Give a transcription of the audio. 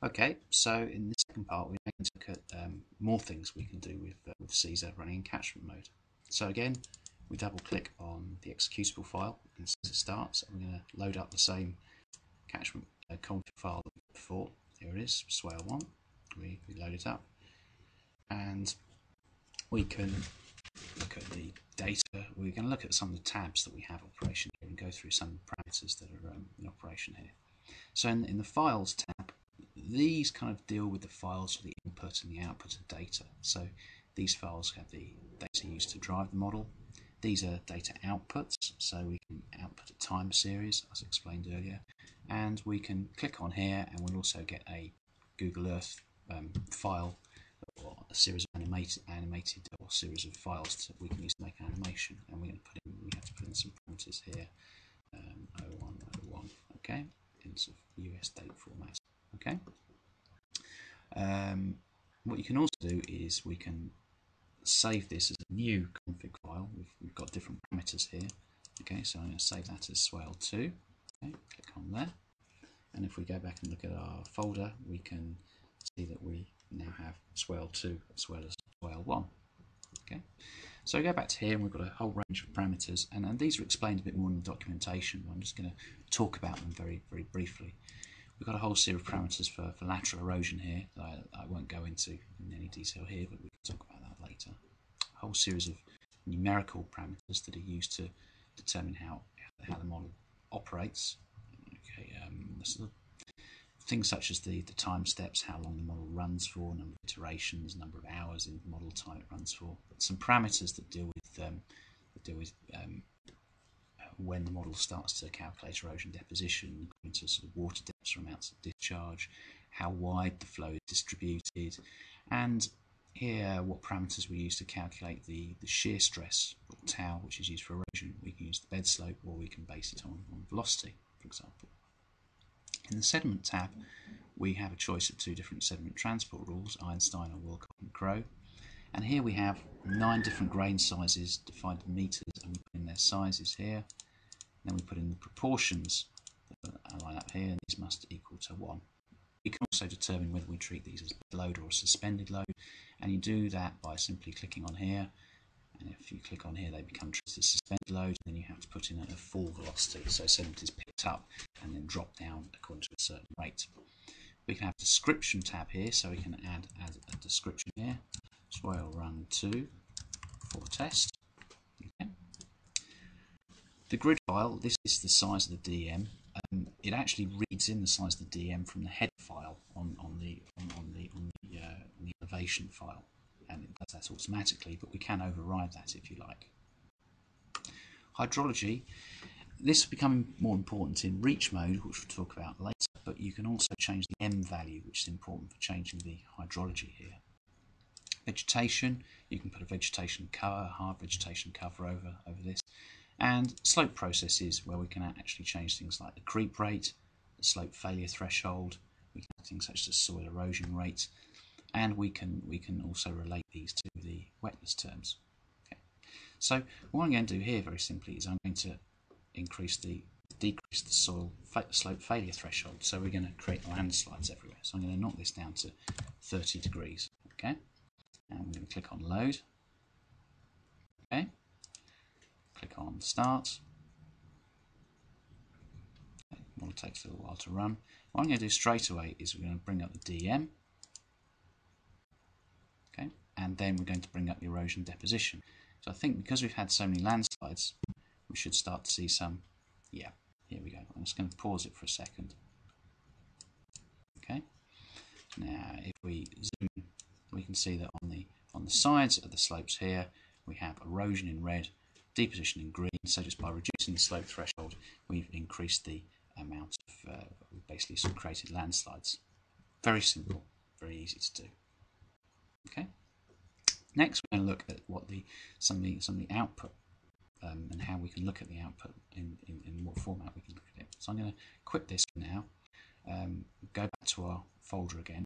Okay, so in this second part, we're going to look at more things we can do with Caesar running in catchment mode. So again, we double click on the executable file and Caesar starts, and we're going to load up the same catchment config file that we did before. Here it is, swale1. We load it up, and we can look at the data. We're going to look at some of the tabs that we have operation here and go through some of the parameters that are in operation here. So in the Files tab, these kind of deal with the files for the input and the output of data. So these files have the data used to drive the model. These are data outputs, so we can output a time series, as explained earlier. And we can click on here, and we'll also get a Google Earth file, or a series of animated or series of files that we can use to make animation. And we have to put in some parameters here, 0101, okay, in sort of US date format. Okay. What you can also do is we can save this as a new config file. We've got different parameters here. Okay, so I'm going to save that as swale2. Okay, click on there, and if we go back and look at our folder, we can see that we now have swale2 as well as swale1. Okay, so we go back to here, and we've got a whole range of parameters, and these are explained a bit more in the documentation. I'm just going to talk about them very briefly. We've got a whole series of parameters for lateral erosion here that I won't go into in any detail here, but we can talk about that later. A whole series of numerical parameters that are used to determine how the model operates. Okay, so things such as the time steps, how long the model runs for, number of iterations, number of hours in model time it runs for. Some parameters that deal with when the model starts to calculate erosion deposition, into sort of water depths or amounts of discharge, how wide the flow is distributed, and here what parameters we use to calculate the shear stress, or tau, which is used for erosion. We can use the bed slope, or we can base it on velocity, for example. In the sediment tab, we have a choice of two different sediment transport rules, Einstein or Wilcox and Crow. And here we have 9 different grain sizes defined in meters, and we put in their sizes here. Then we put in the proportions that line up here, and these must equal to 1. We can also determine whether we treat these as a load or a suspended load, and you do that by simply clicking on here. And if you click on here, they become treated as suspended load, and then you have to put in a full velocity, so sediment is picked up and then dropped down according to a certain rate. We can have a description tab here, so we can add a description here. Swale run 2 for test. Okay. The grid file, this is the size of the DM. It actually reads in the size of the DM from the head file on the elevation file, and it does that automatically, but we can override that if you like. Hydrology, this will become more important in reach mode, which we'll talk about later, but you can also change the M value, which is important for changing the hydrology here. Vegetation, you can put a vegetation cover, hard vegetation cover over this. And slope processes, where we can actually change things like the creep rate, the slope failure threshold. We can have things such as soil erosion rate, and we can also relate these to the wetness terms. Okay. So what I'm going to do here very simply is I'm going to decrease the soil slope failure threshold. So we're going to create landslides everywhere. So I'm going to knock this down to 30 degrees. Okay. And we're going to click on load. Okay. Click on start. Okay. Model takes a little while to run. What I'm going to do straight away is we're going to bring up the DM. Okay. And then we're going to bring up the erosion deposition. So I think because we've had so many landslides, we should start to see some. Yeah, here we go. I'm just going to pause it for a second. Okay. Now, if we zoom in, we can see that on the sides of the slopes here, we have erosion in red, deposition in green. So just by reducing the slope threshold, we've increased the amount of, we've basically sort of created landslides. Very simple, very easy to do. Okay. Next, we're going to look at what some of the output and how we can look at the output in what format we can look at it. So I'm going to quit this now. Go back to our folder again.